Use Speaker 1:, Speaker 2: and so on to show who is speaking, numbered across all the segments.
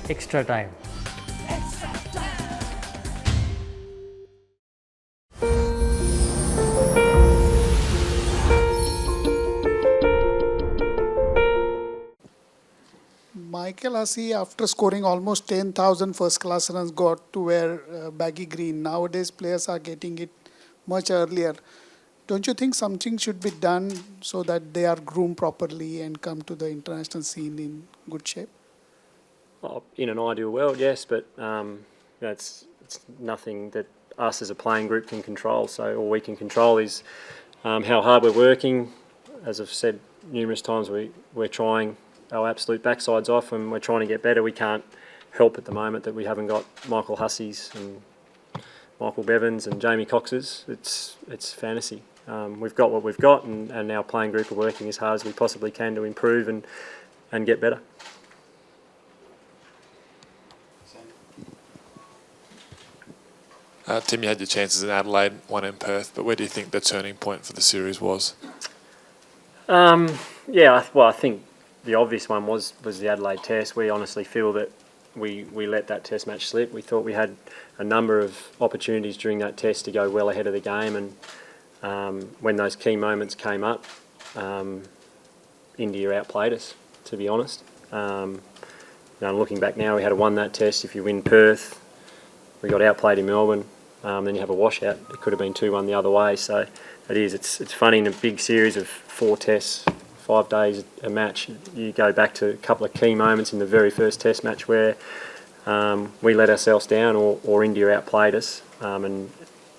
Speaker 1: extra time.
Speaker 2: Michael Hussey, after scoring almost 10,000 first-class runs, got to wear baggy green. Nowadays, players are getting it much earlier. Don't you think something should be done so that they are groomed properly and come to the international scene in good shape?
Speaker 3: Well, in an ideal world, yes, but it's nothing that us as a playing group can control. So all we can control is how hard we're working. As I've said numerous times, we're trying our absolute backsides off and we're trying to get better. We can't help at the moment that we haven't got Michael Hussey's and Michael Bevan's and Jamie Cox's. It's fantasy. We've got what we've got, and our playing group are working as hard as we possibly can to improve and get better.
Speaker 4: Tim, you had your chances in Adelaide, one in Perth, but where do you think the turning point for the series was?
Speaker 3: I think the obvious one was the Adelaide Test. We honestly feel that we let that Test match slip. We thought we had a number of opportunities during that Test to go well ahead of the game, and when those key moments came up, India outplayed us, to be honest. Looking back now, we had won that Test. If you win Perth, we got outplayed in Melbourne, then you have a washout. It could have been 2-1 the other way. So it's funny in a big series of 4 Tests, 5 days a match, you go back to a couple of key moments in the very first Test match where we let ourselves down or India outplayed us, and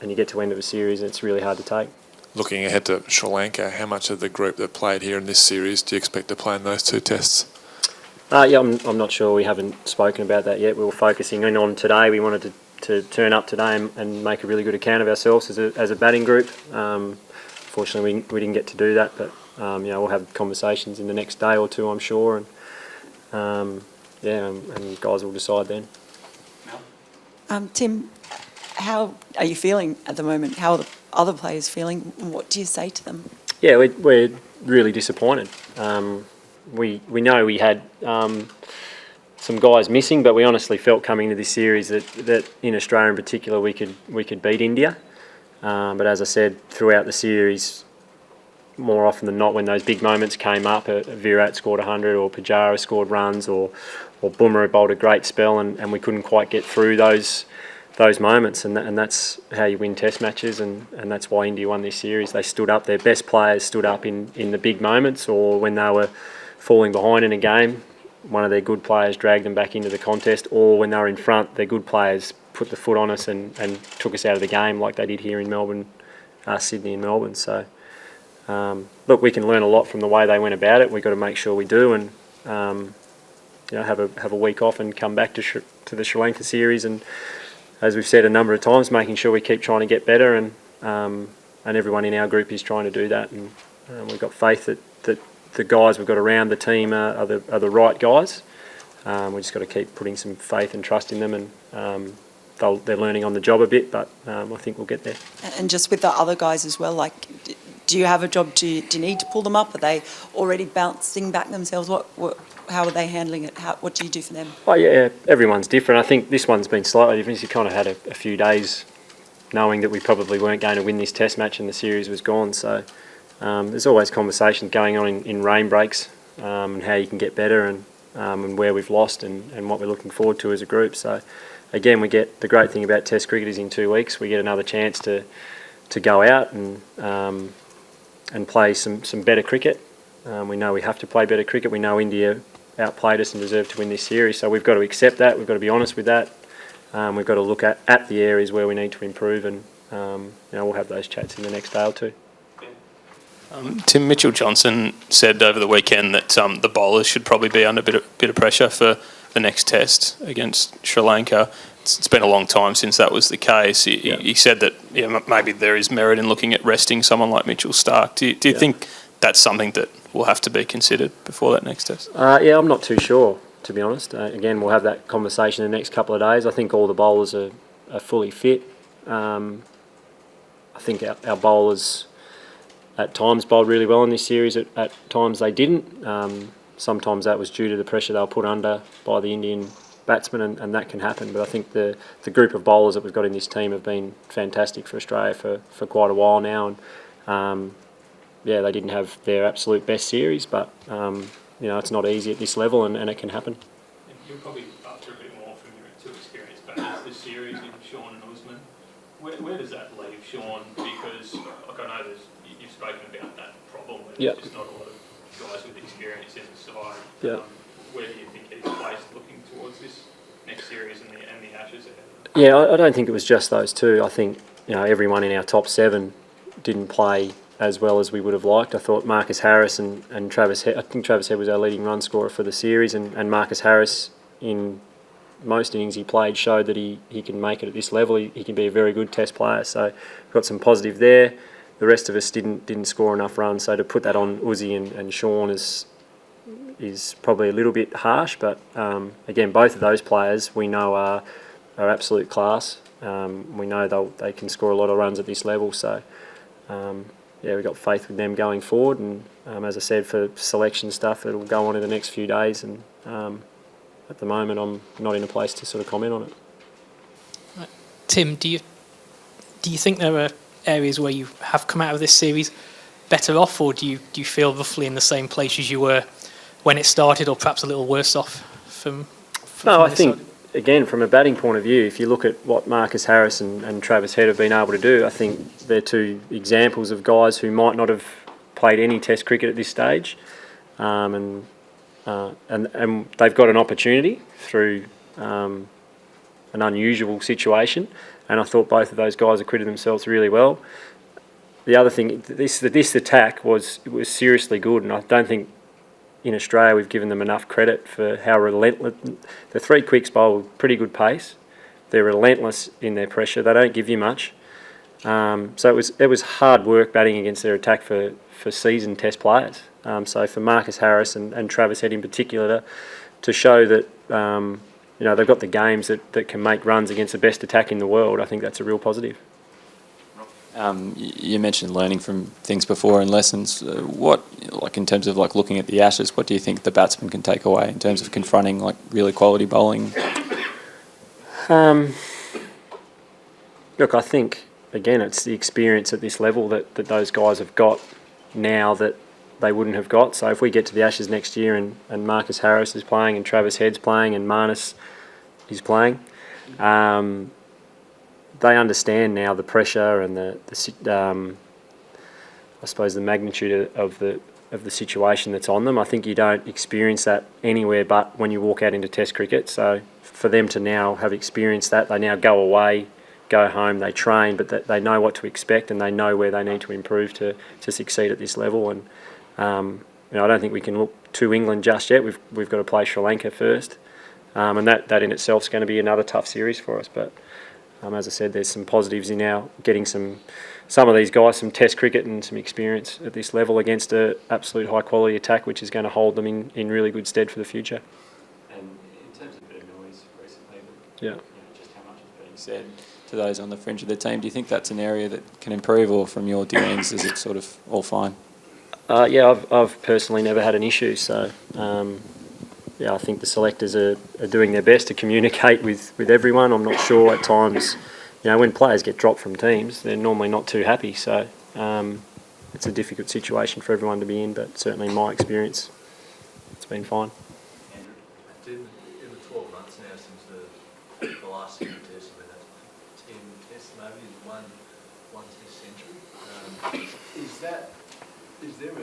Speaker 3: you get to the end of a series and it's really hard to take.
Speaker 4: Looking ahead to Sri Lanka, how much of the group that played here in this series do you expect to play in those 2 Tests?
Speaker 3: I'm not sure. We haven't spoken about that yet. We were focusing in on today. We wanted to turn up today and make a really good account of ourselves as a batting group. Fortunately, we didn't get to do that, but we'll have conversations in the next day or two, I'm sure, and guys will decide then.
Speaker 5: Tim, how are you feeling at the moment? How are the other players feeling? What do you say to them?
Speaker 3: Yeah, we're really disappointed. We know we had some guys missing, but we honestly felt coming to this series that in Australia in particular we could beat India. But as I said, throughout the series, more often than not, when those big moments came up, Virat scored 100 or Pujara scored runs or Bumrah bowled a great spell and we couldn't quite get through those moments, and that's how you win Test matches, and that's why India won this series. They stood up, their best players stood up in the big moments, or when they were falling behind in a game, one of their good players dragged them back into the contest, or when they were in front, their good players put the foot on us and took us out of the game like they did here in Melbourne, Sydney and Melbourne. So look, we can learn a lot from the way they went about it. We've got to make sure we do, and have a week off and come back to the Sri Lanka series, and as we've said a number of times, making sure we keep trying to get better, and everyone in our group is trying to do that, and we've got faith that the guys we've got around the team are the right guys. We've just got to keep putting some faith and trust in them, and they're learning on the job a bit, but I think we'll get there.
Speaker 5: And just with the other guys as well, like, do you have a job? Do you need to pull them up? Are they already bouncing back themselves? How are they handling it? What do you do for them?
Speaker 3: Oh yeah, everyone's different. I think this one's been slightly different. You kind of had a few days knowing that we probably weren't going to win this Test match and the series was gone. So there's always conversations going on in rain breaks and how you can get better and where we've lost and what we're looking forward to as a group. So again, we get the great thing about Test cricket is in 2 weeks we get another chance to go out and play some better cricket. We know we have to play better cricket. We know India outplayed us and deserved to win this series, so we've got to accept that. We've got to be honest with that. We've got to look at the areas where we need to improve, and we'll have those chats in the next day or two.
Speaker 6: Tim, Mitchell Johnson said over the weekend that the bowlers should probably be under a bit of pressure for the next Test against Sri Lanka. It's been a long time since that was the case. He said that maybe there is merit in looking at resting someone like Mitchell Starc. Do you think that's something that will have to be considered before that next Test?
Speaker 3: I'm not too sure, to be honest. Again, we'll have that conversation in the next couple of days. I think all the bowlers are fully fit. I think our bowlers at times bowled really well in this series. At times they didn't. Sometimes that was due to the pressure they were put under by the Indian batsmen, and that can happen. But I think the group of bowlers that we've got in this team have been fantastic for Australia for quite a while now. And yeah, they didn't have their absolute best series, but it's not easy at this level, and it can happen.
Speaker 6: And you're probably after a bit more from your two experience batters this series in Sean and Usman. Where does that leave Sean? Because I know you've spoken about that problem where there's just not a lot of guys with experience in the side.
Speaker 3: Yeah.
Speaker 6: Where do you think he's placed looking towards this next series and the Ashes ahead?
Speaker 3: Yeah, I don't think it was just those two. I think everyone in our top 7 didn't play as well as we would have liked. I thought Marcus Harris and Travis Head, I think Travis Head was our leading run scorer for the series, and Marcus Harris in most innings he played showed that he can make it at this level. He can be a very good test player, so we've got some positive there. The rest of us didn't score enough runs, so to put that on Uzi and Sean is probably a little bit harsh, but again, both of those players we know are absolute class. We know they can score a lot of runs at this level, so yeah, we've got faith with them going forward, and as I said, for selection stuff, it'll go on in the next few days, and at the moment I'm not in a place to sort of comment on it.
Speaker 1: Right. Tim, do you think there are areas where you have come out of this series better off, or do you feel roughly in the same place as you were when it started, or perhaps a little worse off from
Speaker 3: No, I
Speaker 1: this
Speaker 3: think,
Speaker 1: side?
Speaker 3: again, from a batting point of view, if you look at what Marcus Harris and Travis Head have been able to do, I think they're two examples of guys who might not have played any Test cricket at this stage, and they've got an opportunity through an unusual situation, and I thought both of those guys acquitted themselves really well. The other thing, this attack was seriously good, and I don't think in Australia we've given them enough credit for how relentless. The 3 quicks bowl with pretty good pace. They're relentless in their pressure. They don't give you much. So it was hard work batting against their attack for seasoned Test players. So for Marcus Harris and Travis Head in particular to show that they've got the games that can make runs against the best attack in the world, I think that's a real positive.
Speaker 7: You mentioned learning from things before and lessons. What, like in terms of like looking at the Ashes, what do you think the batsman can take away in terms of confronting like really quality bowling?
Speaker 3: Look, I think again it's the experience at this level that those guys have got now that they wouldn't have got. So if we get to the Ashes next year and Marcus Harris is playing and Travis Head's playing and Marnus is playing, they understand now the pressure and the I suppose the magnitude of the situation that's on them. I think you don't experience that anywhere but when you walk out into Test cricket. So for them to now have experienced that, they now go away, go home, they train, but they know what to expect and they know where they need to improve to succeed at this level. And I don't think we can look to England just yet. We've got to play Sri Lanka first, and that in itself is going to be another tough series for us. But as I said, there's some positives in now getting some of these guys some Test cricket and some experience at this level against an absolute high quality attack, which is going to hold them in really good stead for the future.
Speaker 7: And in terms of a bit of noise recently,
Speaker 3: yeah,
Speaker 7: just how much is being said to those on the fringe of the team, do you think that's an area that can improve, or from your dealings is it sort of all fine?
Speaker 3: Yeah, I've personally never had an issue, so I think the selectors are doing their best to communicate with everyone. I'm not sure at times, when players get dropped from teams, they're normally not too happy, so it's a difficult situation for everyone to be in, but certainly in my experience, it's been fine.
Speaker 8: In the 12 months now since the last series test, we've had 10 tests, maybe one test century. Is there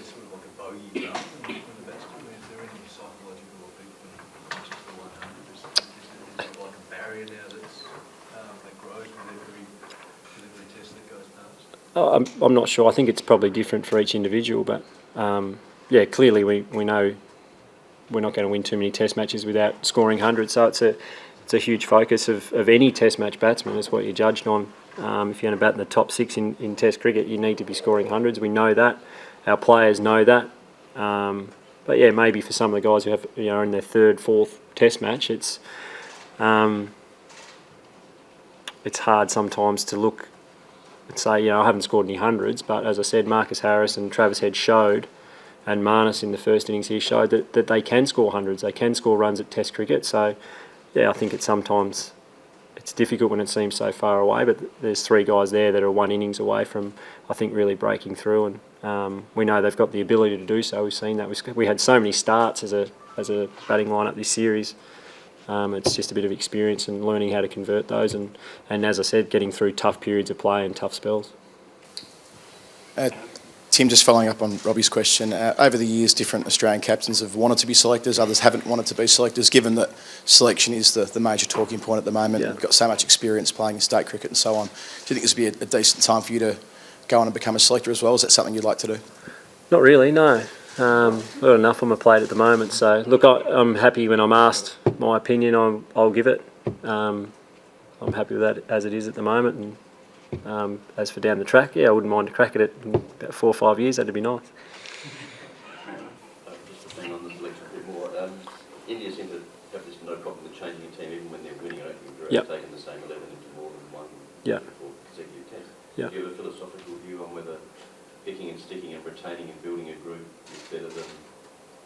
Speaker 8: sort of like a bogey run when the batsman? Is there any psychological effect when it comes to the 100? Is there like a barrier now that grows with every test that goes past?
Speaker 3: I'm not sure. I think it's probably different for each individual, but clearly we know we're not going to win too many Test matches without scoring hundreds. So it's a huge focus of any Test match batsman. That's what you're judged on. If you're going to bat in the top 6 in Test cricket, you need to be scoring hundreds. We know that. Our players know that. But yeah, maybe for some of the guys who have are in their 3rd, 4th Test match, it's hard sometimes to look and say, I haven't scored any hundreds. But as I said, Marcus Harris and Travis Head showed Marnus in the first innings here showed that they can score hundreds, they can score runs at Test cricket. So, yeah, I think it's difficult when it seems so far away, but there's 3 guys there that are 1 innings away from, I think, really breaking through, and we know they've got the ability to do so. We've seen that. We had so many starts as a batting lineup this series. It's just a bit of experience and learning how to convert those, and as I said, getting through tough periods of play and tough spells.
Speaker 9: Tim, just following up on Robbie's question, over the years different Australian captains have wanted to be selectors, others haven't wanted to be selectors, given that selection is the major talking point at the moment.
Speaker 3: Yeah.
Speaker 9: You've got so much experience playing in state cricket and so on. Do you think this would be a decent time for you to go on and become a selector as well? Is that something you'd like to do?
Speaker 3: Not really, no. I've got enough on my plate at the moment, so look, I'm happy when I'm asked my opinion, I'll give it. I'm happy with that as it is at the moment, and as for down the track, yeah, I wouldn't mind to crack at it in about 4 or 5 years. That'd be nice.
Speaker 10: Just to bring on the selection a bit more, India seem to have this no problem with changing a team even when they're winning an opening draw, taking the same 11 into more than one for consecutive tests.
Speaker 3: Yeah.
Speaker 10: Do you have a philosophical view on whether picking and sticking and retaining and building a group is better than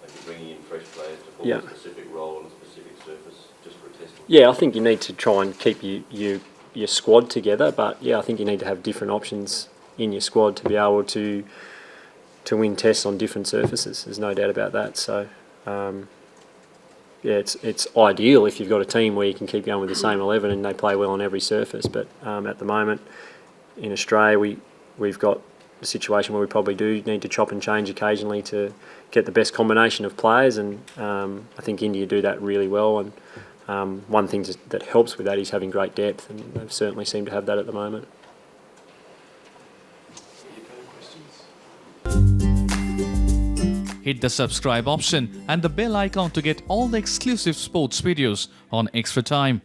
Speaker 10: maybe bringing in fresh players to form a specific role on a specific surface just for a test?
Speaker 3: Yeah, I think you need to try and keep your squad together, but yeah, I think you need to have different options in your squad to be able to win tests on different surfaces. There's no doubt about that. So yeah, it's ideal if you've got a team where you can keep going with the same 11 and they play well on every surface. But at the moment in Australia, we've got a situation where we probably do need to chop and change occasionally to get the best combination of players, and I think India do that really well. And one thing that helps with that is having great depth, and they certainly seem to have that at the moment.
Speaker 11: Hit the subscribe option and the bell icon to get all the exclusive sports videos on Extra Time.